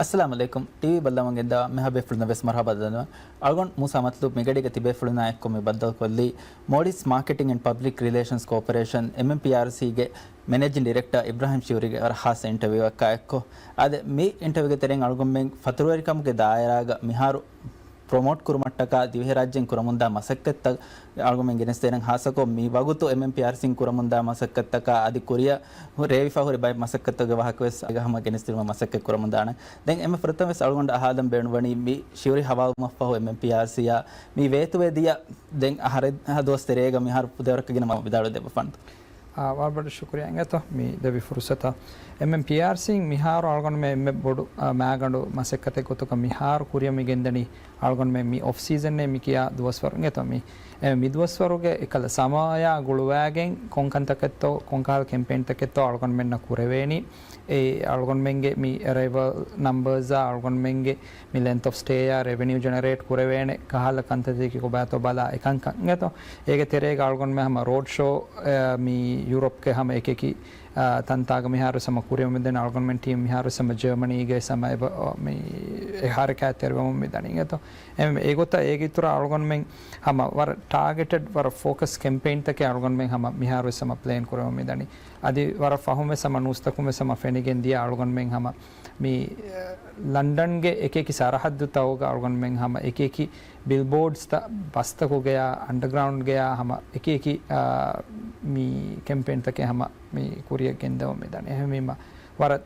अस्सलाम वालेकुम टीवी बल्लमंगिंದ ಮೆಹಬೆ ಫುಲ್ನ ವೆಸ್ ಮರ್ಹಬದನ ಅಲ್ಗೊಂಡ್ ಮೂಸಾ ಮತ್ಲೂಬ್ ಮಿಗಡಿಗೆ ತಿಬೆ ಫುಲ್ನ ಎಕ್ಕೊಮ್ಮೆ ಬದ್ದಲ್ ಕೊಲ್ಲಿ ಮೋಡಿಸ್ marketing and public relations corporation MMPRC ಗೆ ಮ್ಯಾನೇಜಿಂಗ್ ಡೈರೆಕ್ಟರ್ ಇಬ್ರಾಹಿಂ ಶಿವರಿಗೆ ಅವರ ಹಾಸ್ ಇಂಟರ್ವ್ಯೂ ಅಕ್ಕ ಎಕ್ಕೋ ಅದೆ ಮೀ ಇಂಟರ್ವ್ಯೂಗೆ ತೆರೆಂಗ್ ಅಲ್ಗೊಂಬೆ ಫತುವರಿ ಕಮ್ಗೆ ದಾಯರಾಗ ಮಿಹಾರು ಪ್ರಮೋಟ್ ಕುರುಮಟ್ಟಕ ದಿವೆ ರಾಜ್ಯಂ ಕುರಮುಂದ ಮಸಕ್ಕತ್ತ ಆಲ್ಗೊಮೆಂ ಗೆನೆಸ್ತೇನಂ ಹಾಸಕೋ ಮೀ ವಗುತು MMPRC ಕುರಮುಂದ ಮಸಕ್ಕತ್ತಕ ಅದಿ ಕೊರಿಯ ರೇವಿಫಾ ಹೊರಿ ಬೈ ಮಸಕ್ಕತ್ತಗ ವಾಹಕವೆಸ್ ಅಗಹಮ ಗೆನೆಸ್ತಿರುವ ಮಸಕ್ಕೆ ಕುರಮುಂದಾಣ ದೆನ್ ಎಮ ಪ್ರಥಮವೆಸ್ ಆಲ್ಗೊಂಡ ಆಹಾದಂ ಬೇಣುವಣಿ ಮೀ ಶಿವರಿ ಹವಾವು ಮಫಹೋ MMPRC ಯಾ ಮೀ ವೇತುವೆದಿಯ ದೆನ್ ಹರೆ ದೋಸ್ತೆರೇಗ ಮಿಹಾರ್ ಪುದವರಕಗಿನ ಮ ಬಿದಾಳು ದೆಬ ಫಂತ್ वार शुक्रिया तो मी देवी फुर्सत MMPRC मिहार आलगन में एम बोडू मैगंडु मसेकते को मिहार कुरिया मी गेंदनी आलगन में मी ऑफ सीजन ने मी किया दुवस्वर तो मी मिद्वस्वरुगे एकल समय गुळुवागे कोंकन तकेतो कोंकाल कैंपेन तकेतो आलगन में न कुरेवेनी ए आलगन मेंगे मी अराइवल नंबर्स आलगन मेंगे मी लेंथ ऑफ स्टे या रेवेन्यू जनरेट कुरेवेने कहाल कंतति की को बातो बाला एकांक तो एगे तेरे आलगन में हम रोड शो मी यूरोप के हम एक की तंताग मिहार सम कुरिया में देन आलगन टीम मिहार सम जर्मनी के समय मी हार का तेरव में दानिंगे तो एम एगोता एगितुरा आलगन में हम वर टारगेटेड वर फोकस कैंपेन तक आलगन में हम मिहार सम प्लान कुरेव में दानी आदि वर फाहु में सम नुस्तकु में सम फेनिगेन दिया आलगन में हम मी लंदन के एक की सरहद होगा आलगन में हम एक बिलबोर्ड्स बस्त को गया अंडरग्राउंड गया हम एक मी कैंपेन तक हम मी कुरिया केंद्र में दाने हम वर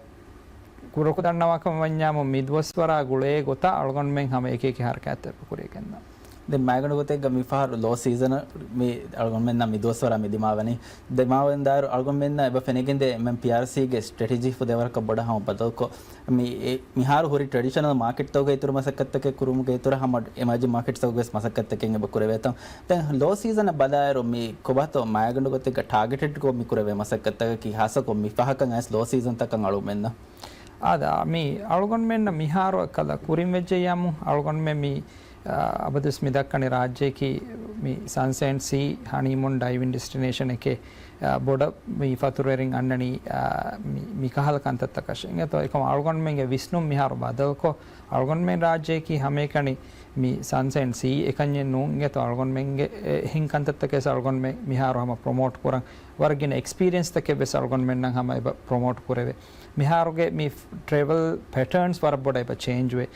कुरको दन्नवाक वन्याम मिद्वस्वर गुळे गोता आलगन में हम एक हर कहते कुरिया केंद्र ದೆ ಮ್ಯಾಗಂಡು ಗೊತ್ತೆ ಮಿಫಾರ್ ಲೋ ಸೀಸನ್ ಮಿ ಅಳ್ಗೊಂಮೆನ್ನ ಮಿದೋಸ್ವರ ಮಿ ದಿಮಾವನಿ ದಿಮಾವೆಂದಾರು ಅಳ್ಗೊಂಮೆನ್ನ ಎಬ ಫೆನೆಗೆಂದೆ MMPRC ಗೆ ಸ್ಟ್ರಾಟಜಿ ಫು ದೇವರಕ ಬಡ ಹಮ ಬದಲ್ಕೋ ಮಿ ಮಿಹಾರು ಹೊರಿ ಟ್ರೆಡಿಷನಲ್ ಮಾರ್ಕೆಟ್ ತೋಗ ಇತುರು ಮಸಕತ್ತಕ್ಕೆ ಕುರುಮುಗೆ ಇತುರು ಹಮ ಎಮರ್ಜಿಂಗ್ ಮಾರ್ಕೆಟ್ ತೋಗ ವೆಸ್ ಮಸಕತ್ತಕ್ಕೆ ಎಬ ಕುರೆವೇತ ತೆ ಲೋ ಸೀಸನ್ ಬದಾಯರು ಮಿ ಕೊಬಾತೋ ಮ್ಯಾಗಂಡು ಗೊತ್ತೆ ಟಾರ್ಗೆಟೆಡ್ ಕೋ ಮಿ ಕುರೆವೆ ಮಸಕತ್ತಕ್ಕೆ ಕಿ ಹಾಸಕೋ ಮಿ ಫಹಕಂ ಆಸ್ ಲೋ ಸೀಸನ್ ತಕ ಅಳುಮೆನ್ನ ಆದ ಮಿ ಅಳ್ಗೊಂಡ್ ಮೆನ್ನ ಮಿಹಾರು ಕಲ ಕುರಿಂ ವೆಜ್ಜೆಯಾಮು ಅಳ್ಗೊಂಡ್ ಮೆ ಮಿ अबदुस मिदक्कनि राज्य की मी सनसेट सी हनीमून डाइविंग डेस्टिनेशन के बोर्ड मी फतुरेरिंग अन्ननी मी कहल कंतत कशेंगे तो एक आलगन में विष्णु मिहार बादल को आलगन में राज्य की हमें कनी मी सनसेट सी एकन्ये नूंगे तो आलगन में हिंग कंतत के आलगन में मिहार हम प्रमोट करं वर्गिन एक्सपीरियंस तक बेस आलगन में नंग हम प्रमोट करेवे मिहारोगे मी ट्रेवल पैटर्न्स वर बोडे चेंज वे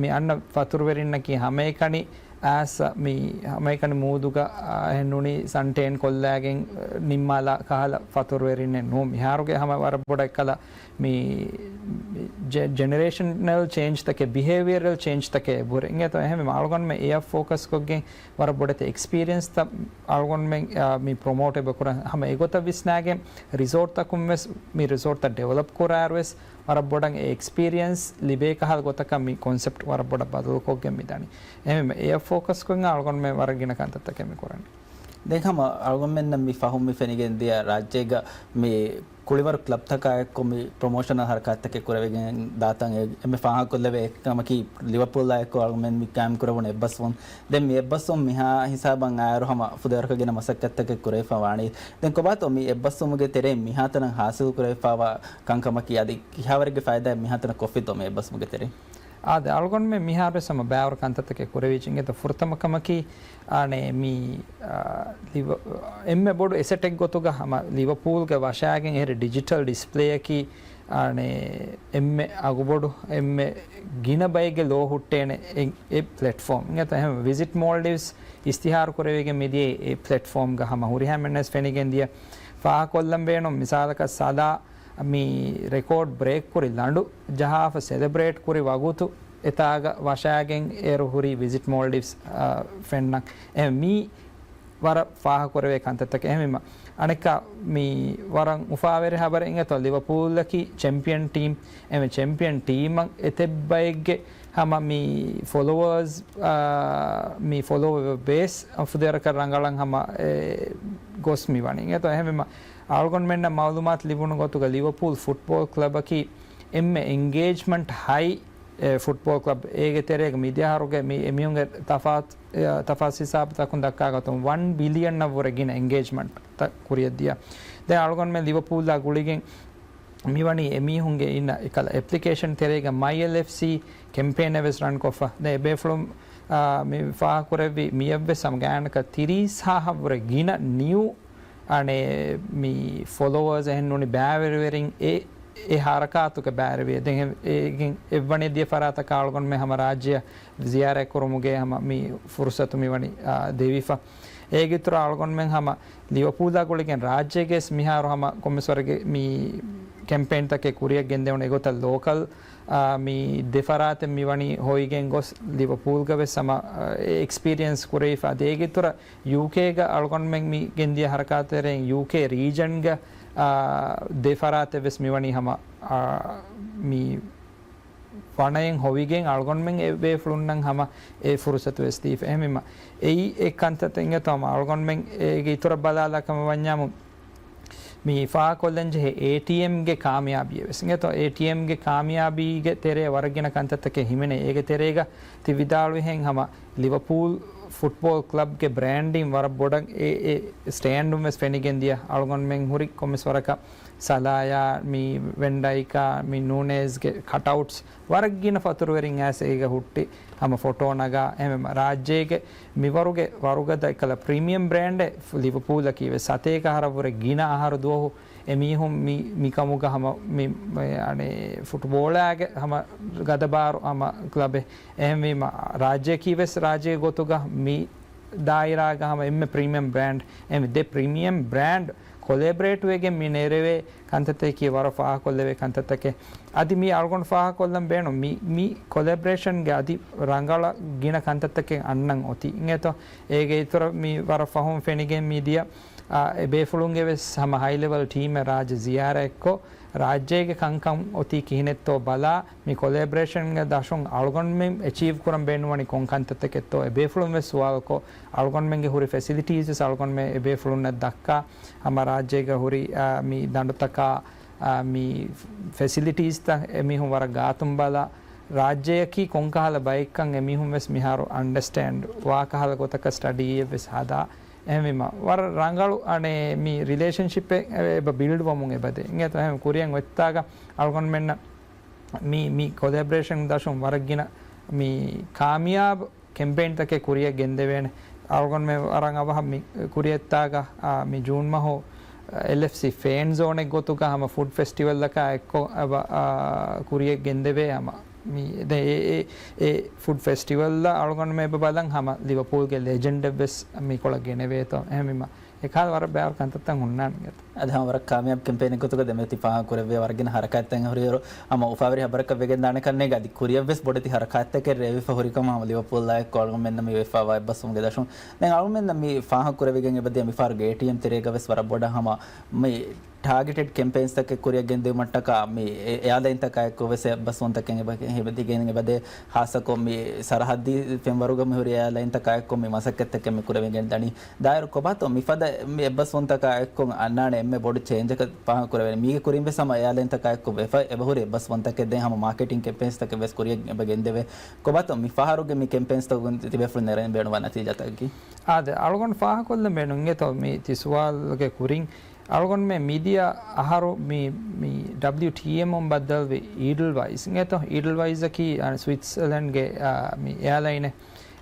मी अन्न फतुरवेरिन की हमें कनी आस मी हमें कनी मूदुगा हेन्नुनी संटेन कोल्लागे निम्माला कहल फतुरवेरिन नो मिहारोगे हम वर बोडे कला मी जनरेशनल चेंज तक बिहेवियरल चेंज तक बुरेंगे तो हम आलगन में एयर फोकस कोगे वर बोडे एक्सपीरियंस त आलगन में मी प्रमोट बकुर हम एगोता विस्नागे रिसोर्ट तक मी रिसोर्ट त डेवलप कोरारवेस वर बोडंग एक्सपीरियंस लिबे कहल गोतक मी कांसेप्ट वर बोड बदल कोगे मी दानी हम एयर फोकस कोगे आलगन में वरगिन कांत तक मी कोरन देखम आलगन में मी फाहम मी फेनिगेन दिया राज्यगा मी कुളിവർ ಕ್ಲಬ್ ತಕ ಕೊಮಿ ಪ್ರಮೋಷನಲ್ ಹರಕತ್ ತಕೆ ಕುರವೆಗೆ ದಾತಂ ಎಮೆ ಫಾಹ ಕೊಲ್ಲವೆ ಕಮಕಿ ಲಿವರ್ಪೂಲ್ ಆಯಕ ಆಲ್ಮೆನ್ ಮಿ ಕ್ಯಾಮ್ ಕುರವಣ ಎಬ್ಬಸ್ವನ್ ದೆನ್ ಮಿ ಎಬ್ಬಸ್ವನ್ ಮಿಹಾ ಹಿಸಾಬಂ ಆಯರು ಹಮ ಫುದರ್ಕಗೆ ನ ಮಸಕ್ಕತ್ ತಕೆ ಕುರೆಫಾ ವಾಣಿ ದೆನ್ ಕೊಬಾತೋ ಮಿ ಎಬ್ಬಸ್ವಮ್ಗೆ ತೆರೆ ಮಿಹಾತನ ಹಾಸಿಲ್ ಕುರೆಫಾವ ಕಂಕಮಕಿ ಅದಿ ಕಿಹಾವರಿಗೆ ಫಾಯದಾ ಮಿಹಾತನ ಕೊಫಿತೋ ಮಿ ಎಬ್ಬಸ್ವಮ್ಗೆ ತೆರೆ आद आलगन में मिहार सम बैवर कंतत के कुरेविचिंगे तो फुर्तम कमकी आने मी एम बोर्ड एसेटेक गोतुगा हम लिवरपूल के वाशागे हेरे डिजिटल डिस्प्ले की आने एम अगुबोड एम गिन बैगे लो हुट्टेने ए प्लेटफॉर्म इंगे तो हम विजिट मालदीव्स इस्तिहार कुरेविगे मिदिए ए प्लेटफॉर्म गा हम हुरिहा मेनस फेनिगे दिया फा कोल्लम बेनो मिसाल का सादा मी रेकॉर्ड ब्रेक कुरी लांडु जहाफ सेलिब्रेट कुरी वागुतु एताग वाशागें एरो हुरी विजिट मालदीव्स फेन्नक ए मी वर फाह कुरवे कंततक एमिम अनेक मी वरं उफावेरे हबर इंगे तो लिवरपूल की चैंपियन टीम एमे चैंपियन टीम एतेब्बैगे हम मी फॉलोअर्स मी फॉलोवर बेस फुदेर कर रंगलंग हम गोस्मी वानिंगे तो एमिम आलगन में मालूमात लिबुन गोतुगा लिवरपूल फुटबॉल क्लब की एम एंगेजमेंट हाई फुटबॉल क्लब एगे तेरेग मीडिया हारोगे मी एमियोंगे तफात हिसाब तक दक्का तो 1 बिलियन नवरेगिन एंगेजमेंट तक कुरिया दिया दे आलगन में लिवरपूल दा गुलिगे මිවනි එමිහුන්ගේ ඉන්න එකල ඇප්ලිකේෂන් තෙරේග MyLFC කැම්පේන් එවස් රන් කොෆ ද එබේෆලුම් මේ ෆාකුරවි මියව්වෙ සමගෑනක තිරීසාහවර ගින නියු අනේ මේ ෆොලෝවර්ස් එහෙන්නුනි බෑවරවරින් ඒ හරකාතුක බෑරවේ දෙන් ඒගෙන් එවණේදී ෆරාත කාල්ගොන් මේ හැම රාජ්‍ය ziyaret කරමුගේ හැම මේ ෆුර්සතු මිවනි දෙවිෆා ඒගිතර ආල්ගොන් මෙන් හැම ලිවර්පූල් දා කොලගෙන් රාජ්‍යගේ මිහාර හැම කොම්මස්වරගේ මේ කැම්පේන් තකේ කුරියක් ගෙන්දෙවන ඒගොත ලෝකල් මේ දෙෆරාත මිවනි හොයිගෙන් ගොස් ලිවර්පූල් ගවේ සම එක්ස්පීරියන්ස් කුරේ ෆා ඒගිතර UK ಗ ආල්ගොන් මෙන් මි ගෙන්දිය හරකාතරෙන් UK රීජන් ಗ දෙෆරාත වෙස් මිවනි හැම මේ වණයෙන් හොවිගෙන් අල්ගොන්මෙන් ඒ ෆ්ලුන්නන් හැම ඒ ෆුර්සතු වෙස්ති එහෙමම ඒ එක්කන්තතෙන් තම අල්ගොන්මෙන් ඒගේ ඉතර බලාලකම වඤ්ඤාමු මේ ෆා කොල්ලන්ජේ ATM ගේ කාමයාබිය වෙස්ගේ તો ATM ගේ කාමයාබී ගේ තෙරේ වර්ගින කන්තතක හිමනේ ඒගේ තෙරේග තිවිදාලු හෙන් හැම ලිවර්පූල් ෆුට්බෝල් ක්ලබ් ගේ බ්‍රෑන්ඩින් වර බොඩක් ඒ ස්ටෑන්ඩුම් වෙස් ෆෙනිගෙන් දිය අල්ගොන්මෙන් හුරි කොම්මස් වරක සලායා මේ වෙන්ඩයිකා මේ නූනේස්ගේ කටවුට්ස් වර්ගින ෆතුරුවරින් ඇස ඒක හුට්ටි හැම ෆොටෝ නගා එම රාජ්‍යයේ මිවරුගේ වරුගද එකල ප්‍රීමියම් බ්‍රෑන්ඩ් ලිවර්පූල් කීවේ සතේක හරවර ගින ආහාර දුවහු එමිහුම් මිකමුග හැම මේ අනේ ෆුට්බෝලයාගේ හැම ගදබාර හැම ක්ලබේ එහෙම රාජ්‍ය කීවෙස් රාජ්‍ය ගොතුග මේ දායිරාග හැම එම්ම ප්‍රීමියම් බ්‍රෑන්ඩ් එම් දෙ ප්‍රීමියම් බ්‍රෑන්ඩ් කොලැබරේට් වෙගෙන් මේ නෙරවේ කන්තතේ කී වර ෆාහ කොල්ලවේ කන්තතකේ අදි මේ අල්ගොන් ෆාහ කොල්ලම් බේනෝ මේ කොලැබරේෂන් ගේ අදි රංගල ගින කන්තතකේ අන්නන් ඔති ඉංගේතෝ ඒගේ ඉතර මේ වර ෆහොම් ෆෙනිගෙන් මීදියා එබේෆුලුන්ගේ වෙස් සම හයි ලෙවල් ටීම් රාජ ziyaret එක්කෝ රාජ්‍යයේ කංකම් ඔති කිහිනෙත්තෝ බලා මේ කොලැබරේෂන් ගේ දශොන් අල්ගොන් මෙන් අචීව් කරම් බේනවනි කොන්කන්තතකෙත්තෝ එබේෆුලුන් වෙස් සුවාල්කෝ අල්ගොන් මෙන්ගේ හුරි ෆැසිලිටීස් අල්ගොන් මේ එබේෆුලුන් දක්කා හැම රාජ්‍යයේ හුරි මේ දඬතකා මේ ෆැසිලිටීස් ත එමිහුන් වර ගාතුම් බලා රාජ්‍යයකී කොන්කහල බයික්කන් එමිහුන් වෙස් මිහාරු අන්ඩර්ස්ටෑන්ඩ් වාකහල ගොතක ස්ටඩී වෙස් හදා එහෙම වර රංගලු අනේ මේ රිලේෂන්ෂිප් එක බිල්ඩ් වමුන් එබදේ ඉංගත එහෙම කුරියන් වෙත්තාග අල්ගොන් මෙන්න මේ කොලැබරේෂන් දශුම් වරගින මේ කාමියාබ් කැම්පේන් තකේ කුරිය ගෙන්දෙවෙන අල්ගොන් මේ අරන් අවහ මේ කුරියත්තාග මේ ජූන් මහෝ LFC ෆෑන් zone එක ගොතුක හැම ෆුඩ් ෆෙස්ටිවල් එක එක්කෝ කුරිය ගෙන්දෙවේ හැම ඒ ෆුඩ් ෆෙස්ටිවල් අල්ගොන් මේ බලන් හැම ලිවර්පූල් ගේ ලෙජෙන්ඩ් වෙස් මේ කොළ ගෙනවේ તો එහෙමම එකල් වර බෑව කන්තත්තන් උන්නාන් ගත අදහම වර කාමියබ් කැම්පේන් එකතුක දෙමෙති පහ කුරවේ වර්ගින හරකත්තන් හරියර අම උෆාවරි හබරක වෙගෙන් දාන කන්නේ ගදි කුරියබ් වෙස් බොඩති හරකත්තක රේවි ෆහරිකම අම ලිවර්පූල් ලයි කොල්ග මෙන්න මේ වෙෆා වයි බස්ුම් ගේ දශුන් දැන් අලු මෙන්න මේ පහ කුරවෙගෙන් එබදී මේ ෆාර් ගේ ATM තෙරේක වෙස් වර බොඩ හම මේ ಟಾರ್ಗೆಟೆಡ್ ಕ್ಯಾಂಪೇನ್ಸ್ ತಕ್ಕೆ ಕುರಿಯ ಗೆಂದೆ ಮಟ್ಟಕ ಮಿ ಯಾದ ಇಂತ ಕಾಯಕೋ ವೆಸೆ ಬಸ್ವಂತ ಕೆಂಗೆ ಬಗೆ ಹೆಬದಿ ಗೆಂಗೆ ಬದೆ ಹಾಸಕೊ ಮಿ ಸರಹದ್ದಿ ಫೆಂವರುಗ ಮಿ ಹುರಿಯ ಯಾದ ಇಂತ ಕಾಯಕೋ ಮಿ ಮಸಕತ್ತೆ ಕೆ ಮಿ ಕುರವೆ ಗೆಂದಣಿ ದಾಯರು ಕೊಬಾತೋ ಮಿ ಫದ ಮಿ ಬಸ್ವಂತ ಕಾಯಕೋ ಅನ್ನಾನೆ ಎಮ್ಮೆ ಬೋಡಿ ಚೇಂಜ್ ಕ ಪಾ ಕುರವೆ ಮಿ ಕುರಿಂಬೆ ಸಮ ಯಾದ ಇಂತ ಕಾಯಕೋ ವೆಫ ಎಬಹುರಿ ಬಸ್ವಂತ ಕೆ ದೆ ಹಮ ಮಾರ್ಕೆಟಿಂಗ್ ಕ್ಯಾಂಪೇನ್ಸ್ ತಕ್ಕೆ ವೆಸ್ ಕುರಿಯ ಬಗೆಂದೆವೆ ಕೊಬಾತೋ ಮಿ ಫಾರುಗೆ ಮಿ ಕ್ಯಾಂಪೇನ್ಸ್ ತಗೊಂತ ತಿಬೆ ಫುಲ್ ನೆರನ್ ಬೇಣವ ನತಿಜ ತಗಿ ಆದೆ ಅಳಗೊಂಡ ಫಾಹ ಕೊಲ್ಲ ಬೇಣುಂಗೆ ತೋ ಮಿ ತಿಸ್ವಾಲ್ಗೆ ಕುರಿಂಗ್ අල්ගොන් මේ මීඩියා අහරු මේ WTM on බද්දල් වේ ඊඩල්වයිස් නේත ඊඩල්වයිස් කි ස්විට්සර්ලන්ඩ් ගේ මේ එයාලයින්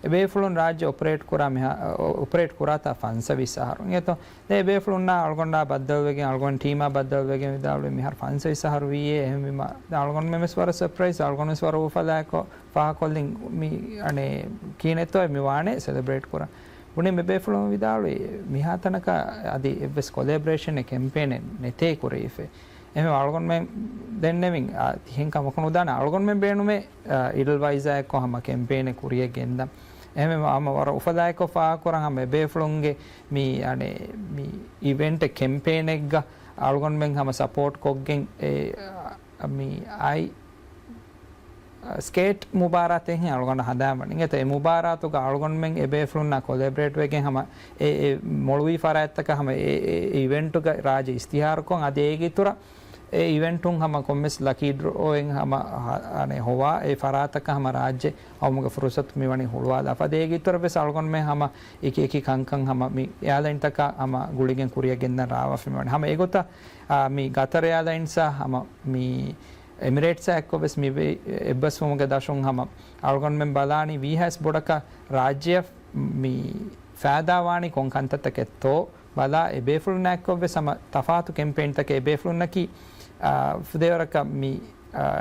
එබේෆලොන් රාජ්‍ය ඔපරේට් කරා මෙහා ඔපරේට් කරාතා ෆන්ස විසහරු නේත ඒ එබේෆලොන් නා අල්ගොන්ඩා බද්දල් වේගෙන් අල්ගොන් ටීමා බද්දල් වේගෙන් විදාලු මෙහර ෆන්ස විසහරු වියේ එහෙම අල්ගොන් මෙමස් වර සර්ප්‍රයිස් අල්ගොන් වර උෆලාකෝ පහ කොල්ලින් මේ අනේ කීනෙතෝ මේ වානේ සෙලිබ්‍රේට් කරා උනේ මෙබේෆලොන් විදාලු මිහාතනක අදි එවස් කොලැබරේෂන් එක කැම්පේන් නෙතේ කුරීෆේ එහෙම අල්ගොන් මෙන් දෙන්නෙමින් තිහෙන් කමකනු දාන අල්ගොන් මෙන් බේනුමේ ඉඩල්වයිස් එක කොහම කැම්පේන් එක කුරිය ගෙන්ද එහෙම ආම වර උපදායක ෆා කරන් හැම මෙබේෆලොන්ගේ මේ අනේ මේ ඉවෙන්ට් කැම්පේන් එක අල්ගොන් මෙන් හැම සපෝට් කොග්ගෙන් මේ අයි ස්කේට් මුබාරාතෙන් අල්ගොන් හදාමන ඉත ඒ මුබාරාතුක අල්ගොන් මෙන් එබේෆලුන් නා කොලැබරේට් වෙගෙන් හැම ඒ මොළුවි ෆරාත්තක හැම ඒ ඉවෙන්ට් එක රාජ ඉස්තිහාරකොන් අද ඒගිතුර ඒ ඉවෙන්ටුන් හම කොම්මස් ලකීඩ්‍රෝෙන් හම අනේ හොවා ඒ ෆරාතක හම රාජ්‍ය අවමුග ෆුරුසත් මිවනි හුළුවා අපදේගිතර බෙස් අල්ගොන් මේ හම එක කංකං හම මි යාලයින්තක හම ගුලිගෙන් කුරිය ගෙන්දන් රාවාෆිමවනි හම ඒගොත මි ගතර යාලයින්සා හම මි එමිරේට්ස් එක්කොබස් මි එබ්බස් වමුග දශුන් හම අල්ගොන් මෙන් බලානි වීහැස් බොඩක රාජ්‍ය මි ෆෑදාවානි කොංකන්තතකෙත්තෝ බලා එබේෆුල් නැක්කොබ්බ සම තෆාතු කෙම්පේන්් තක එබේෆුල්නකි ಫುದೇವರಕ ಮೀ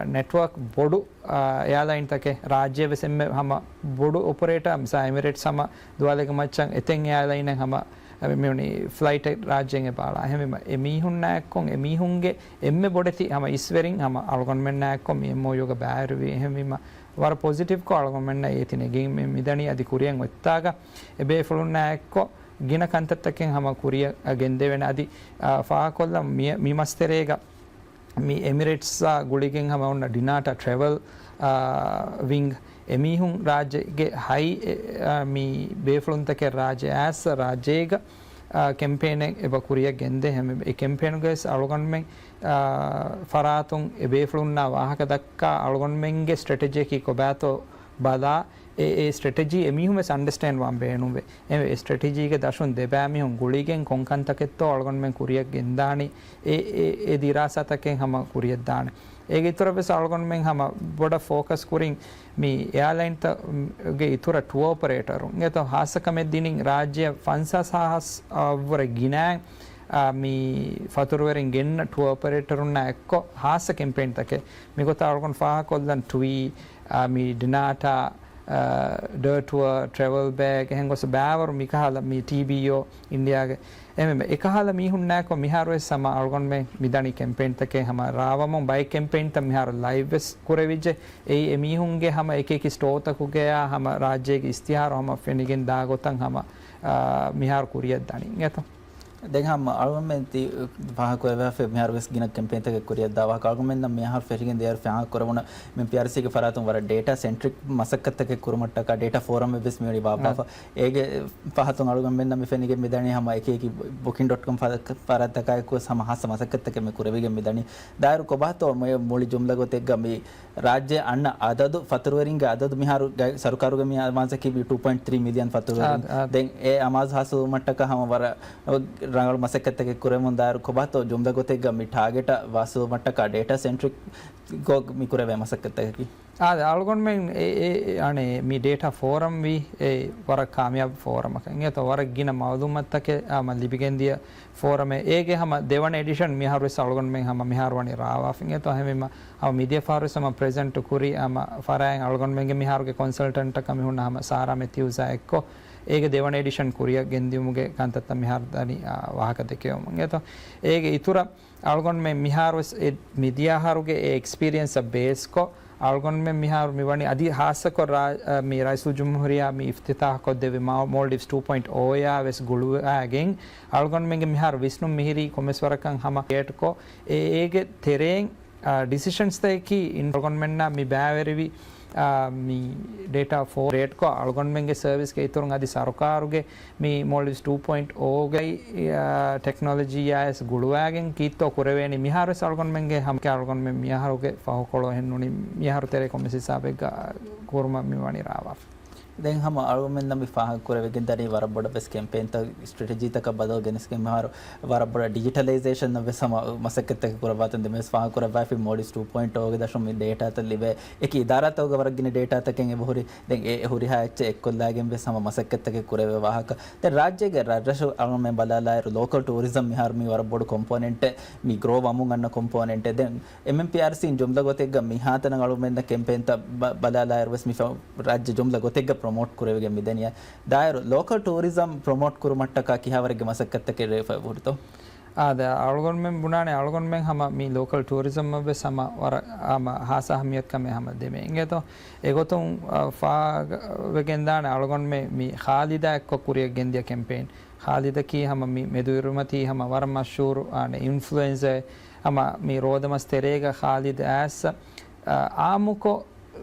ನೆಟ್ವರ್ಕ್ ಬೊಡು ಏರ್ಲೈನ್ ತಕೆ ರಾಜ್ಯ ವೆಸೆಮ್ಮೆ ಹಮ ಬೊಡು operator Misa Emirates ಹಮ ದುವಾಲೆಗ ಮಚ್ಚಂ ಎತೆಂ airline ಹಮ මෙවනි flight රාජ්‍යයෙන් පාලා එහෙම එමීහුන් නැක්කොන් එමීහුන්ගේ එම්මෙ බොඩති හම ඉස්වරින් හම අල්ගොන්මෙන් නැක්කොන් මේ මොයෝග බෑරුවේ එහෙමම වර පොසිටිව් කෝ අල්ගොන්මෙන් නැ ඒතින ගෙන් මේ මිදණි අධි කුරියන් වෙත්තාග එබේ ෆුලුන් නැක්කො ගින කන්තත්තකෙන් හම කුරිය ගෙන්දේ වෙන අධි ෆාකොල්ල මීමස්තරේග මේ එමිරේට්ස් ගුලිගෙන් හම ඔන්න ඩිනාට ට්‍රැවල් විංග් එමිහුන් රාජ්‍යගේ හයි මී බේෆලුන්තක රාජ්‍ය ඇස් රාජ්‍යයක කෙම්පේන එබ කුරිය ගෙන්දේ හැම ඒ කෙම්පේනුගෙස් අලුගොන්මෙන් ෆරාතුන් එබේෆලුන්නා වාහක දක්කා අලුගොන්මෙන්ගේ ස්ට්‍රැටජියකි කොබෑතෝ බලා ඒ ස්ට්‍රැටජි එමිහුම අන්ඩර්ස්ටෑන්ඩ් වන් බේනුවේ ඒ ස්ට්‍රැටජියක දශුන් දෙබෑමිහුන් ගුලිගෙන් කොංකන්තකෙත්තෝ අලුගොන්මෙන් කුරිය ගෙන්දානි ඒ දිරාසතකෙන් හම කුරියක් දාන ඒක ඉතුර වෙස අලුගොන්මෙන් හම බොඩ ෆෝකස් කුරින් මේ එයාලයින්ගේ ඉතුර ටුව ඔපරේටරුන් එතෝ හාසකමෙත් දිනින් රාජ්‍ය 500,000 වර ගිනෑ මේ ෆතුරුවරින් ගෙන්න ටුව ඔපරේටරුන් එක්ක හාස කැම්පේන් තකේ මේකත අලුගොන් ෆාකොල්ලන් ටුවී මේ ඩිනාටා ඩර්ටුව ට්‍රැවල් බෑග් එහෙන් ගොස බෑවරු මිකහල මේ TBO ඉන්දියාගේ එමෙ එකහල මිහුන් නැකො මිහාරුවේ සම අල්ගොන් මේ මිදණි කැම්පේන් තකේ හම රාවම බයි කැම්පේන් ත මිහාරු ලයිව් වෙස් කුරෙවිජ්ජ ඒ මිහුන්ගේ හම එක ස්ටෝ තකුගේ හම රාජ්‍යයේ ඉස්තිහාර හම ෆෙනිගෙන් දාගොතන් හම මිහාර කුරියක් දණින් එතෝ දැන් හම අල්ගොන්මෙන්ති පහක වෙවෆ මිහාර වෙස් ගින කැම්පේන් තක කුරියක් දාවා අල්ගොන්මෙන් නම් මිහාර ෆෙරිගෙන් දෙයර් ෆා කරවන මෙ PRC ගේ ෆරාතුන් වර ඩේටා සෙන්ට්‍රික් මසක්කත් තක කුරමට්ටක ඩේටා ෆෝරම් වෙස් මියරි බාපා ඒගේ පහතුන් අල්ගොන්මෙන් නම් ෆෙනිගෙන් මෙදණි හම එක booking.com ෆරාතකයි කෝ සමහස මසක්කත් තක මෙ කුරෙවිගෙන් මෙදණි දායරු කොබාතෝ මෙ මොලි ජුම්ලා ගොතෙක් ගමි ರಾಜ್ಯ ಅಣ್ಣ ಅದದು ಫತರುವರಿಂಗ ಅದದು ಮಿಹಾರು ಸರ್ಕಾರುಗ ಮಿ ಮಾಸಕಿ 2.3 ಮಿಲಿಯನ್ ಫತರುವರಿಂಗ ದೆನ್ ಎ ಅಮಾಜ್ ಹಾಸು ಮಟ್ಟಕ ಹಮ ವರ ರಂಗಳು ಮಸಕತ್ತಗೆ ಕುರೆ ಮುಂದಾರು ಕೊಬಾತೋ ಜುಮ್ದ ಗೊತೆಗ ಮಿ ಟಾರ್ಗೆಟ್ ವಾಸು ಮಟ್ಟಕ ಡೇಟಾ ಸೆಂಟ್ರಿಕ್ ಗೋ ಮಿ ಕುರೆ ಮಸಕತ್ತಗೆ අල්ගොන් මෙන් අනේ මි ඩේටා ෆෝරම් වී ඒ වර කාමියාබ් ෆෝරම් එක ඉංගත වර ගින මවදුමත්තක ම ලිබිගෙන්දිය ෆෝරම ඒගේ හම දෙවන එඩිෂන් මිහාරු අල්ගොන් මෙන් හම මිහාරුවනි රාවා ඉංගත හැමෙම අව මිදිය ෆාරු සම ප්‍රෙසන්ට් කුරි අම ෆරයන් අල්ගොන් මෙන්ගේ මිහාරුගේ කොන්සල්ටන්ට් කම හුන්න හම සාරා මෙතියුසා එක්කෝ ඒගේ දෙවන එඩිෂන් කුරිය ගෙන්දියුමුගේ කන්තත්ත මිහාර දනි වාහක දෙකේම ඉංගත ඒගේ ඉතුර අල්ගොන් මෙන් මිහාරුස් මිදියාහාරුගේ ඒ එක්ස්පීරියන්ස් බේස්කෝ අල්ගොන් මෙන් මිහාරු මිවනි අධි හාසකො මේ රයිසු ජුම්හුරියා මේ ඉෆ්තිතාහ කොද්දෙවි මෝල්ඩිව්ස් 2.0 යා වෙස් ගුළුවාගෙන් අල්ගොන් මෙන්ගේ මිහාරු විස්නු මිහිරි කොමස්වරකන් හම ඒටකෝ ඒගේ තෙරෙන් ඩිසිෂන්ස් තේකි අල්ගොන් මෙන්නා මි බෑවෙරිවි මේ ඩේටා ෆෝර් රේට් කෝ අල්ගොන් මෙන්ගේ සර්විස් ගේ ඉතුරුන් අධි සරකාරුගේ මේ මෝල්ඩිව්ස් 2.0 ගේ ටෙක්නොලොජි යාස් ගුළුවාගෙන් කීත්තෝ කුරවේනි මිහාරු අල්ගොන් මෙන්ගේ හම අල්ගොන් මෙන් මිහාරුගේ ෆහකොලෝ හෙන්නුනි මිහාරු තෙරේ කොමසි සාබෙග කුරුම මිවනි රාවා දැන් හම අල්ගොන්මෙන් නම් ෆාහ කුරවෙගෙන් දරි වර බොඩ බස් කැම්පේන් ත ස්ට්‍රැටජි තක බදල් ගෙනස් ගේ මහාරු වර බොඩ ඩිජිටලයිසේෂන් නව සම මසකත් තක කුරවතන් දෙමස් ෆාහ කුරවයි ෆි මොඩිස් 2.0 ගේ දශම මේ ඩේටා ත ලිබේ එක ඉදාරතව ගවරගින ඩේටා තකෙන් එබහුරි දැන් ඒ හුරි හැච්ච එක්කොල්ලාගෙන් බේ සම මසකත් තක කුරවේ වාහක දැන් රාජ්‍යගේ රාජ්‍ය අල්ගොන්මෙන් බලාලා ලෝකල් ටූරිසම් මිහාර මි වර බොඩ කොම්පොනෙන්ට් මි ග්‍රෝ වමුන් අන්න කොම්පොනෙන්ට් දැන් MMPRC ජොම්ලා ගොතෙක් ග මිහාතන අල්ගොන්මෙන් කැම්පේන් ත බලාලා වස් මි රාජ්‍ය ජොම්ලා ගොතෙක් ප්‍රොමෝට් කුරවෙගෙන් මිදනිය දායරු ලෝකල් ටූරිසම් ප්‍රොමෝට් ಕುರುಮಟ್ಟಕ ಕಿಹಾವರಿಗೆ ಮಸಕ್ಕತ್ತಕ್ಕೆ ರೇಫ ಹುಡ್ತೋ ಆದ ಅಳ್ಗೊಂಡ್ ಮೆಂ ಬುನಾನೆ ಅಳ್ಗೊಂಡ್ ಮೆಂ ಹಮ ಮಿ ಲೋಕಲ್ ಟೂರಿಸಂ ಮಬೆ ಸಮ ವರ ಆಮ ಹಾಸ ಹಮಿಯತ್ ಕಮೆ ಹಮ ದೆಮೆ ಇಂಗೆ ತೋ ಎಗೋತುಂ ಫಾ ವೆಗೆಂದಾನೆ ಅಳ್ಗೊಂಡ್ ಮೆ ಮಿ ಖಾಲಿದಾ ಎಕ್ಕ ಕುರಿಯ ಗೆಂದಿಯ ಕ್ಯಾಂಪೇನ್ ಖಾಲಿದ ಕಿ ಹಮ ಮಿ ಮೆದುರುಮತಿ ಹಮ ವರ ಮಶೂರ್ ಆನೆ influencer ಹಮ me ರೋದಮಸ್ ತೆರೇಗ Khaleda as ಆಮುಕೋ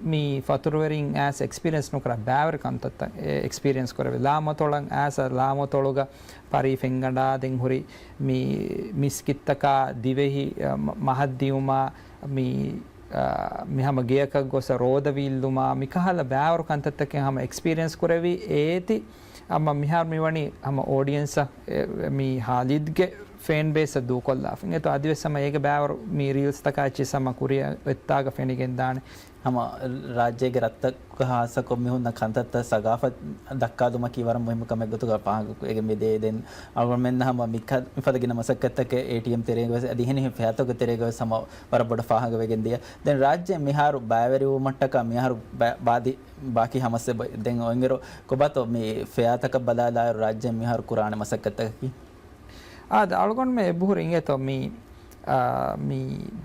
mi faturuverin as experience nukara bæver kantatta experience korave lamatolan as lamotoluga pari fenganda den huri mi miskittaka divehi mahaddiyuma mi mihama geyaka gosa roda villuma mikahala bæver kantattake hama experience koravi eti amma mihar miwani hama audience mi halidge fan base du kolla finge to adive sama ege bæver mi reels takachi sama kuriya vettaga fenigen dane हम राज्य के रत्त कहा सको में न खंतत सगाफत दक्का दुमा की वार मुहिम कमे गतो का पाग एक में दे देन और मैं हम मिखा फदगिन मसक्कत के एटीएम तेरे गस अदिहन ही फयातो के तेरे गस सम पर बड़ फाग वेगन दिया देन राज्य मिहार बायवरी मट्टका मिहार बादी बाकी हमसे देन ओंगरो को बातो मी फयातक बलाला राज्य मिहार कुरान मसक्कत की आद अलगोन में बुहर इंगे तो मी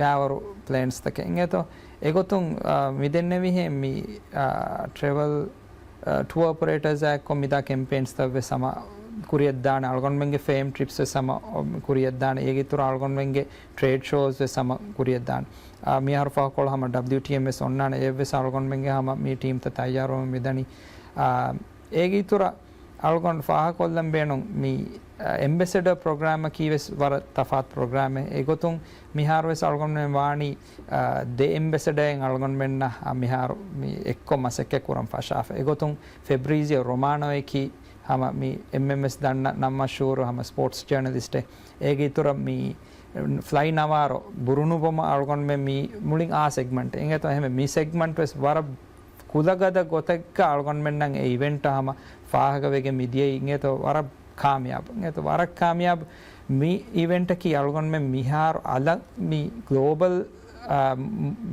बावर प्लान्स तक इंगे तो एगोतुं मिदेन्ने विहे मी ट्रैवल टूर ऑपरेटर्स को मिदा कैंपेन्स तवे समा कुरियद्दान अलगोन मेंगे फेम ट्रिप्स वे समा कुरियद्दान एगे तुर अलगोन मेंगे ट्रेड शोज वे समा कुरियद्दान मी हरफा कोल हम WTMS ओन्नान एवे अलगोन मेंगे हम मी टीम त तैयारो मिदनी एगे तुर अलगोन फाहा कोल्लम बेनु मी एम्बेसडर प्रोग्राम कीवेस वर तफात प्रोग्राम एगोतुं मिहार वेस अलगोन में वाणी दे एम्बेसडर अलगोन में ना मिहार मी एक्को मसके कुरम फाशाफ एगोतुं फेब्रिजियो रोमानो की हम मी MMS दन्ना नम्मा शूर हम स्पोर्ट्स जर्नलिस्ट एगे तुर मी फ्लाई नवारो बुरुनुबम अलगोन में मी मुलिंग आ सेगमेंट एंगे तो हमें मी सेगमेंट वेस वर कुलगद गोतक अलगोन में नंग इवेंट हम फाहग वेगे मिदिये इंगे तो वर कामयाब ये तो वारक कामयाब मी इवेंट की अलगोन में मिहार अलग मी ग्लोबल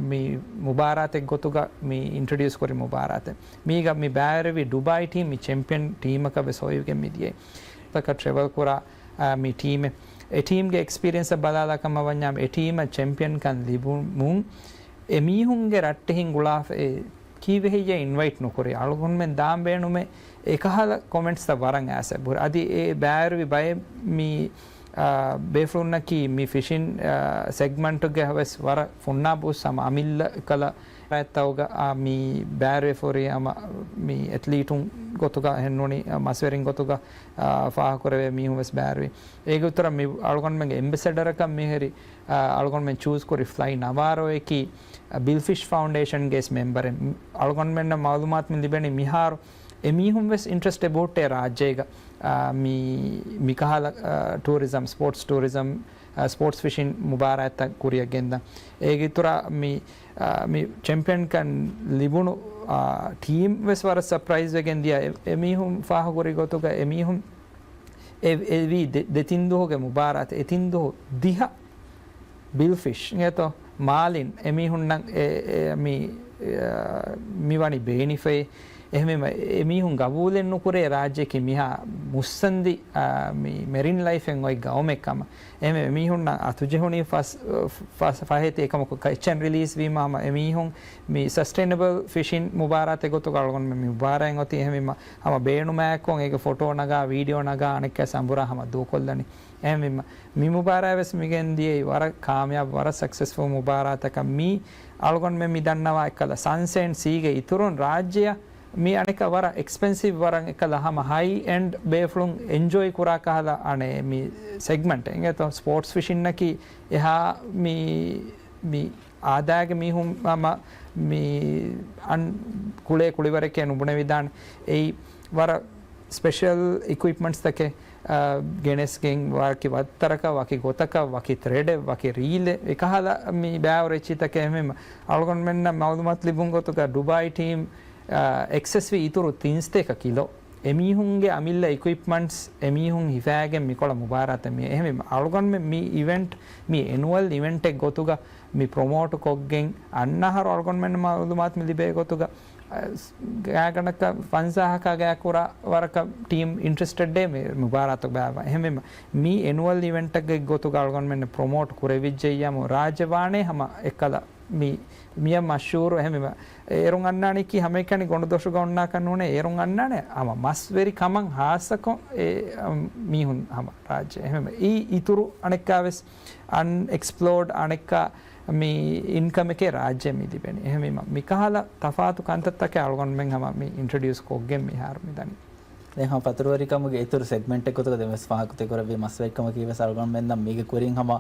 मी मुबारात गोतुगा मी इंट्रोड्यूस करी मुबारात मीगा मी बैरवी दुबई टीम मी चैंपियन टीम का बेसोय के मी दिए तक ट्रैवल करा मी टीम ए टीम के एक्सपीरियंस बलाला कम वन्याम ए team champion kan libun emi hunge ratte hin gulaf e kiwe ye invite nokore algon men dam benu me ekahal comments ta warang ase bur adi e bayar vi bay mi befrunna ki mi fishing segment ge haves war funna bu sam amilla kala tawga mi bayar fori ama mi atletun gotuga hennoni maswerin gotuga fa korave mi huves bayar vi ege uttara mi algon men ambassador ka mi heri algon men choose kori fly navaro ki Billfish Foundation ges member algon men malumat min libeni mihar emihum wes interest about e rajyega mi mikahala tourism sports tourism sports fishing mubarata kuriya genda ege tura mi champion kan libunu team wes war surprise wegen dia emihum faha gori gotuga emihum evi detindu hoge mubarat etindu diha Billfish ngeto Malin emihun nang mi wani benefit ehme emihun gabulen nukure rajye ki miha mussandi mi marine life en oi gawme kama ehme emihun nang atujehuni fas fahete ekam catch and release vi mama emihun mi sustainable fishing mubarate gotu galgon me mubarang oti ehme ma hama beenu makon ege photo naga video naga anekke sambura hama do kollani ehme mi mubara wes migen die war kamyab war successful mubarata ka mi algon me mi dannawa ekala sunset sea ge iturun rajya mi aneka war expensive waran ekala hama high end beflung enjoy kura kahala ane mi segment enge to sports fishing naki eha mi ආදායක මිහුම් මේ කුලේ කුලිවරකේ නුබුණ විදාන ඒ වර special equipments තකේ ගෙනස්ගෙන් වාකි වත්තරක වාකි ගොතක වාකි ත්‍රෙඩ වාකි රීල එකහලා මේ බෑවරෙච්චි තකේ මෙම අලගොන් මෙන්න මවුදුමත් ලිබුන් ගොතක Dubai team access වී ඉතුරු 31 kilo එමිහුන්ගේ අමිල්ල equipments එමිහුන් හිෆෑගෙන් මිකොළ මුබාරත මේ එහෙම අලගොන් මේ ඉවෙන්ට් මේ ඇනුවල් ඉවෙන්ට් එක ගොතුග මේ ප්‍රොමෝට් කොග්ගෙන් අන්නහර අලගොන් මෙන්න මවුදුමත් මිලිබේ ගොතුග ගාගනක 50ක ගාකුර වරක ටීම් ඉන්ට්‍රෙස්ටඩ් ඩේ මේ මුබාරත බෑව එහෙම මේ ඇනුවල් ඉවෙන්ට් එක ගොතුග අලගොන් මෙන්න ප්‍රොමෝට් කුරෙවිජ්ජයම රාජවානේ හැම එකලා මිය මෂූර් එහෙම ඒරුන් අන්නානිකි හැම එකනි ගොඩ දොෂ ගොන්නා කන්නෝනේ ඒරුන් අන්නානේ අම මස්වෙරි කමං හාසකො ඒ මීහුන් හැම රාජ්‍ය එහෙම ඊ ඉතුරු අනෙක්කාවස් අන්එක්ස්ප්ලෝර්ඩ් අනෙක්කා mi income එකේ රාජ්‍ය මිදිබෙන එහෙම මිකහල තෆාතු කන්තත්තක අල්ගොන් මෙන් හම mi introduce කොග්ගෙන් මිහාර මිදනි දැන් හම පතුරුවරිකමගේ ඊතුරු සෙග්මන්ට් එක උතක දෙමස් පහකුතේ කරවි මස්වෙක්කම කීවස අල්ගොන් මෙන් නම් මේක කුරින් හම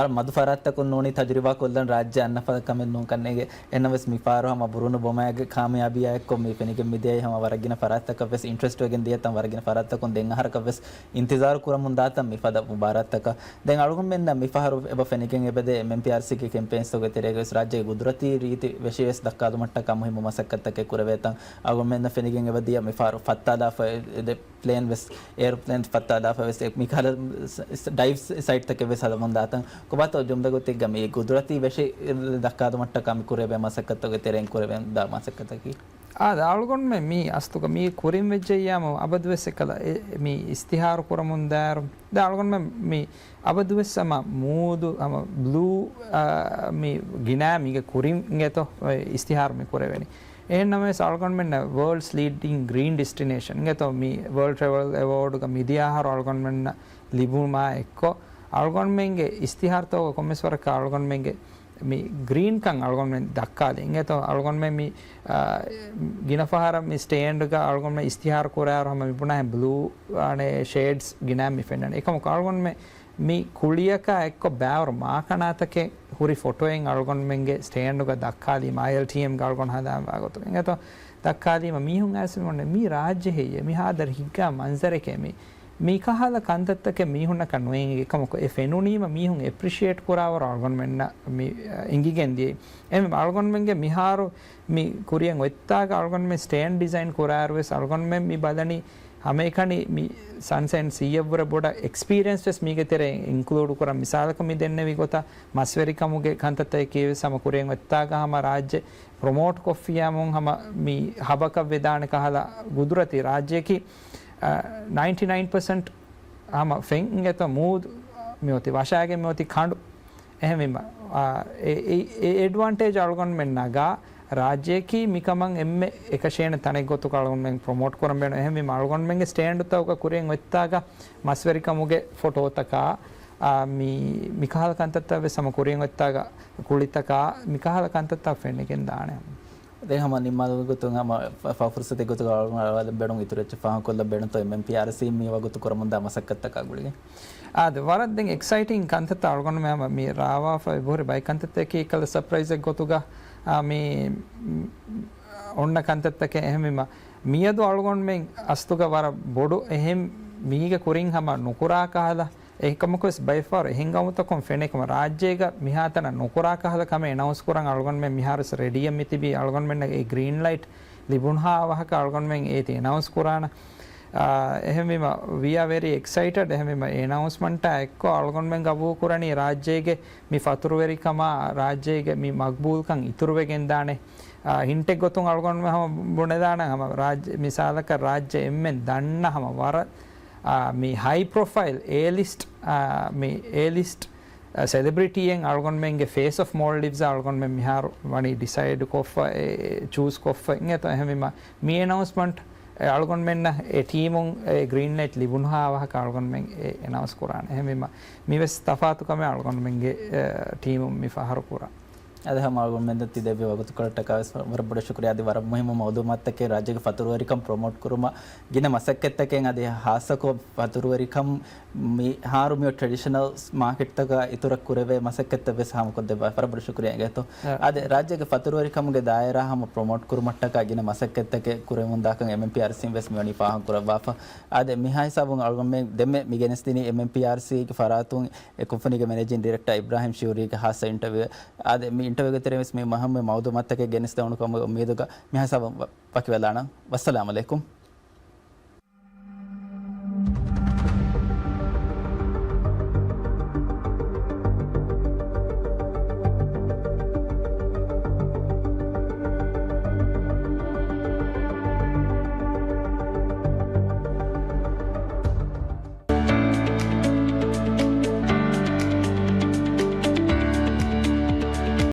මදු ෆරාත්තක නෝනි තජරිබා කොල්ලන් රාජ්‍ය අන්නපද කමෙන් නෝන් කන්නේගේ එනවස් මිපාරෝ හම බුරුණු බොමයාගේ කාමයාබියා එක්ක මේ පෙනිගෙන් මිදේ හම වරගින ෆරාත්තක වෙස් ඉන්ට්‍රස්ට් එකෙන් දියතම් වරගින ෆරාත්තක දෙන් අහරක වෙස් ඉන්තිසාර කුරමුන් දාතම් මිපද මුබාරත්තක දැන් අල්ගොන් මෙන් නම් මිපහරු එබ පෙනිගෙන් එබදේ MMPRC ගේ කැම්පේන්ස් තෝගේ තෙරේගස් රාජ්‍ය ගුදුරති රීති වෙශේස් දක්කාදු මට්ටක කම හිම මසක්කත්තක කුරවේතම් අල්ගොන් මෙන් පෙනිගෙන් එබදියා මිපාරු ෆත්තාදා the plane was airplane fatta da was mikhala dive site tak ve salamon datan ko bato jumda gote game gudurati veshe dakka do matta kam kurebe masakkato ge teren kurebe da masakkata ki algon me mi astuka mi kurim vejjayama abadwes ekala mi istihar kuramun dar da algon me mi abadwes sama moodu ama blue mi gina mi ge kurim ngeto istihar mi kureveni එහෙනම සල්ගොන් මෙන්න world's leading green destination ගෙතෝ මේ world travel award එක මිදියාහාර අල්ගොන් මෙන්න ලිබුමා එක්කෝ අල්ගොන් මෙන්ගේ ඉස්තිහාර්තෝ කොම්මස්වරක අල්ගොන් මෙන්ගේ මේ green කන් අල්ගොන් මෙන් දක්කාලේ ගෙතෝ අල්ගොන් මෙන් මේ ගිනෆහාර මේ ස්ටෑන්ඩ් එක අල්ගොන් මෙන් ඉස්තිහාර කොරාරම මිපුණා blue අනේ shades ගිනා මිෆෙන්නන එකම අල්ගොන් මෙන් මේ කුලියක එක්ක බෑවර මාකනාතකේ හුරි ෆොටෝයෙන් අල්ගොන් මෙන්ගේ ස්ටෑන්ඩ් එක දක්කාලි ILTM ගල්ගොන් හදාම වාගොතු එංගත දක්කාලි මීහුන් ඇසෙ මොන්නේ මේ රාජ්‍ය හේය මිහාදර හිග්ගා මන්සරකේ මේ කහල කන්තත්තක මීහුන්න කනුවෙන් එකමක ඒ ෆෙනුනීම මීහුන් ඇප්‍රීෂিয়েට් කරවර අල්ගොන් මෙන්න මේ ඉංගිගෙන්දී එමෙ අල්ගොන් මෙන්ගේ මිහාරු මේ කුරියන් ඔත්තාග අල්ගොන් මෙ ස්ටෑන්ඩ් ඩිසයින් කරාරවස් අල්ගොන් මෙන් මේ බදනි හමේකනි මි සන්සෙන් සියවර බොඩ එක්ස්පීරියන්ස් වෙස් මීගේ තෙරේ ඉන්ක්ලූඩ් කර මිසාලක මි දෙන්නේ විගත මස්වරිකමුගේ කන්තතේ කීව සමකුරෙන් වෙත්තාගහම රාජ්‍ය ප්‍රොමෝට් කොෆියාමුන් හම මි හබක වේදාන කහලා ගුදුරති රාජ්‍යකි 99% හම ෆෙන්ගෙත මූද් මියොති වශාගේ මියොති කණ්ඩු එහෙමම ඒ ඇඩ්වාන්ටේජ් අල්ගොන් මෙන්නගා රාජ්‍යකී මිකමන් එම්මෙ එකශේන තනෙක් ගොතු කලගොන් මෙන් ප්‍රොමෝට් කරන් බෙන එහෙම මේ අල්ගොන් මෙන්ගේ ස්ටෑන්ඩ් උතවක කුරෙන් වෙත්තාග මස්වරිකමුගේ ෆොටෝ තකා මිකහල කන්තත්ත වෙ සම කුරෙන් වෙත්තාග කුලිතකා මිකහල කන්තත්ත ෆෙන් එකෙන් දානේ දැන් හම නිම්මාද ගොතුන් හම ෆෆුර්සතේ ගොතු වල බෙඩුන් ඉතුරුච්ච ෆාන් කොල්ල බෙඩුන් තෝ MMPRC මේ වගොතු කරමුන් දා මසක්කත්තක ගුලිගේ ආද වරත් දැන් එක්සයිටිං කන්තත්ත අල්ගොන් මෙම මේ රාවා ෆබෝරි බයි කන්තත්ත එකේ කල සර්ප්‍රයිස් එක ගොතුගා මේ ඔන්න කන්තත්තක එහෙමම මියදු අල්ගොන් මෙන් අස්තුක වර බොඩු එහෙම් මීග කුරින් හම නුකුරා කහලා ඒකමකොස් බයිෆාර එහෙංගමුතකොන් ෆෙනෙකම රාජ්‍යයක මිහාතන නුකුරා කහලා කම එනවුස් කරන් අල්ගොන් මෙන් මිහාරස් රෙඩියම් මිතිබි අල්ගොන් මෙන් ඒ ග්‍රීන් ලයිට් ලිබුන්හා වහක අල්ගොන් මෙන් ඒ තේ එනවුස් කුරාන එහෙමම we are very excited එහෙමම announcement එක්ක අල්ගොන් මෙන් ගබෝ කුරණී රාජ්‍යයේ මේ ෆතුරු වෙරිකම රාජ්‍යයේ මේ මක්බූල්කන් ඉතුරු වෙගෙන් දානේ හින්ටෙක් ගොතුන් අල්ගොන් මෙහම බොන දාන හම රාජ්‍ය මිසාලක රාජ්‍ය එම්මෙන් දන්න හම වර මේ high profile A list මේ A list celebrity යෙන් අල්ගොන් මෙන්ගේ face of Maldives අල්ගොන් මෙන් මිහාර වනි decide කොෆ choose කොෆ ඉංගත එහෙමම මේ announcement අල්ගොන් මෙන්න ඒ ටීමුන් ග්‍රීන් ලයිට් ලිබුන්හා වහක අල්ගොන් මෙන් එනවස් කුරාන එහෙමම මිවස් තෆාතුකම අල්ගොන් මෙන්ගේ ටීමුන් මිෆහර කුරා අද හම අල්ගොන් මෙන් ති දෙවි වගතු කරට කවස් වර බොඩ ශුක්‍රියා ದಿ ವರ ಮುಹಿಮ ಮೌದುಮತ್ತಕ್ಕೆ ರಾಜ್ಯಕ್ಕೆ ಫತುರುವರಿಕಂ ಪ್ರಮೋಟ್ ಕುರುಮ ಗಿನ ಮಸಕ್ಕೆತ್ತಕ್ಕೆ ಅದೇ ಹಾಸಕೋ ಫತುರುವರಿಕಂ ಮಿ ಹಾರು ಮಿಯೋ ಟ್ರೆಡಿಷನಲ್ ಮಾರ್ಕೆಟ್ ತಗ ಇತುರ ಕುರವೆ ಮಸಕ್ಕೆತ್ತ ಬೆಸ್ ಹಾಮ ಕೊದ್ದೆ ವರ ಬೊಡ ಶುಕ್ರಿಯಾ ಗೆತೋ ಅದೇ ರಾಜ್ಯಕ್ಕೆ ಫತುರುವರಿಕಂಗೆ ದಾಯರಾ ಹಾಮ ಪ್ರಮೋಟ್ ಕುರುಮಟ್ಟಕ ಗಿನ ಮಸಕ್ಕೆತ್ತಕ್ಕೆ ಕುರೆ ಮುಂದಾಕ MMPRC ಬೆಸ್ ಮಿಯೋನಿ ಪಾಹಂ ಕುರವಾಫ ಅದೇ ಮಿಹಾಯ್ ಸಾಬುಂ ಅಲ್ಗೊನ್ ಮೆ ದೆಮ್ಮೆ ಮಿಗೆನಸ್ತಿನಿ MMPRC ಗೆ ಫರಾತುಂ ಎ ಕಂಪನಿಗೆ ಮ್ಯಾನೇಜಿಂಗ್ ಡೈರೆಕ್ಟರ್ ಇಬ್ರಾಹಿಂ ಶಿವರಿ ಗೆ ಹಾಸ ಇಂಟರ್ವ್ಯೂ ಅದೇ ಮಿ ಇಂಟರ್ವ್ಯೂ ಗೆ ತೆರೆ ಮೆ ಮಹಮ್ಮೆ ಮೌದು ಮತ್ತಕ್ಕೆ ಗೆನಿಸ್ತಾ ಉಣು ಕಮ ಉಮೇದುಗ ಮಿಹಾಯ್ ಸಾಬ ಪಕಿ ವೆಲಾಣ ವಸ್ಸಲಾಮು ಅಲೈಕುಂ